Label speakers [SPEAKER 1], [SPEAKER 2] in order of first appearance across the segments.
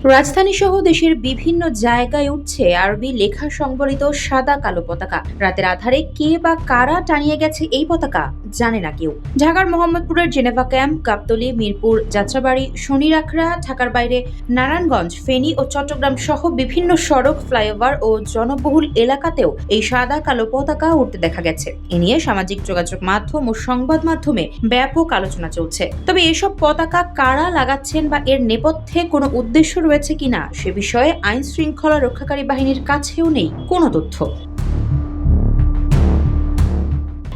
[SPEAKER 1] রাজধানী সহ দেশের বিভিন্ন জায়গায় উঠছে আরবি লেখা সংবলিত সাদা কালো পতাকা। রাতের আধারে কে বা কারা টানিয়ে গেছে এই পতাকা জানে না কেউ। ঢাকার মোহাম্মদপুরের জেনেভা ক্যাম্প, গাবতলী, মিরপুর, যাত্রাবাড়ি, শনিরাখড়া, ঢাকার বাইরে নারায়ণগঞ্জ, ফেনী ও চট্টগ্রাম সহ বিভিন্ন সড়ক, ফ্লাইওভার ও জনবহুল এলাকাতেও এই সাদা কালো পতাকা উঠতে দেখা গেছে। এ নিয়ে সামাজিক যোগাযোগ মাধ্যম ও সংবাদ মাধ্যমে ব্যাপক আলোচনা চলছে। তবে এসব পতাকা কারা লাগাচ্ছেন বা এর নেপথ্যে কোনো উদ্দেশ্য রয়েছে কিনা সে বিষয়ে আইন শৃঙ্খলা রক্ষাকারী বাহিনীর কাছেও নেই কোনো তথ্য।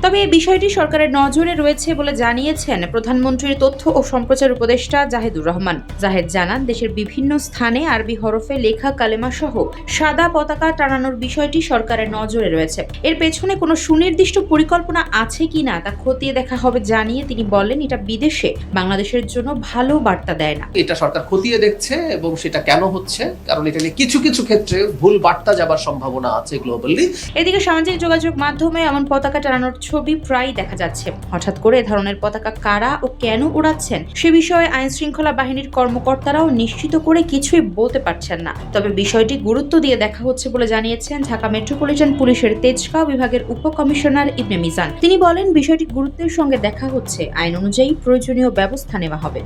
[SPEAKER 1] তবে এই বিষয়টি সরকারের নজরে রয়েছে বলে জানিয়েছেন প্রধানমন্ত্রীর তথ্য ও সম্প্রচার উপদেষ্টা জাহিদুর রহমান। জাহেদ জানান, দেশের বিভিন্ন স্থানে আরবি হরফে লেখা কালেমা সহ সাদা পতাকা টানানোর বিষয়টি সরকারের নজরে রয়েছে। এর পেছনে কোনো সুনির্দিষ্ট পরিকল্পনা আছে কিনা তা খতিয়ে দেখা হবে জানিয়ে তিনি বলেন, এটা বিদেশে বাংলাদেশের জন্য ভালো বার্তা দেয় না।
[SPEAKER 2] এটা সরকার খতিয়ে দেখছে এবং সেটা কেন হচ্ছে, কারণ এটা নিয়ে কিছু কিছু ক্ষেত্রে ভুল বার্তা যাবার সম্ভাবনা আছে গ্লোবালি।
[SPEAKER 1] এদিকে সামাজিক যোগাযোগ মাধ্যমে এমন পতাকা টানানোর ছবি প্রায় দেখা যাচ্ছে। হঠাৎ করে এ ধরনের পতাকা কারা ও কেন উড়াচ্ছেন সে বিষয়ে আইন শৃঙ্খলা বাহিনীর কর্মকর্তারাও নিশ্চিত করে কিছুই বলতে পারছেন না। তবে বিষয়টি গুরুত্ব দিয়ে দেখা হচ্ছে বলে জানিয়েছেন ঢাকা মেট্রোপলিটন পুলিশের তেজগাঁও বিভাগের উপকমিশনার ইবনে মিজান। তিনি বলেন, বিষয়টি গুরুত্বের সঙ্গে দেখা হচ্ছে, আইন অনুযায়ী প্রয়োজনীয় ব্যবস্থা নেওয়া হবে।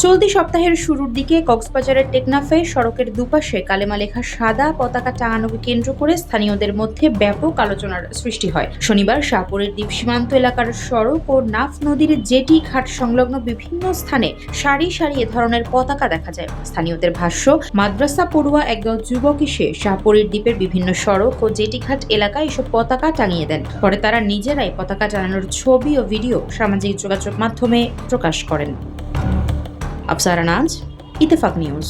[SPEAKER 1] চলতি সপ্তাহের শুরুর দিকে কক্সবাজারের টেকনাফে সড়কের দুপাশে কালেমা লেখা সাদা পতাকা টাঙানোকে কেন্দ্র করে স্থানীয়দের মধ্যে ব্যাপক আলোচনার সৃষ্টি হয়। শনিবার শাহপুরের দ্বীপ সীমান্ত এলাকার সড়ক ও নাফ নদীর জেটি ঘাট সংলগ্ন বিভিন্ন স্থানে সারি সারি এ ধরনের পতাকা দেখা যায়। স্থানীয়দের ভাষ্য, মাদ্রাসা পড়ুয়া একদল যুবক এসে শাহপুরের দ্বীপের বিভিন্ন সড়ক ও জেটি ঘাট এলাকায় এসব পতাকা টাঙিয়ে দেন। পরে তারা নিজেরাই পতাকা টানানোর ছবি ও ভিডিও সামাজিক যোগাযোগ মাধ্যমে প্রকাশ করেন। আফসারা নাজ, ইত্তেফাক নিউজ।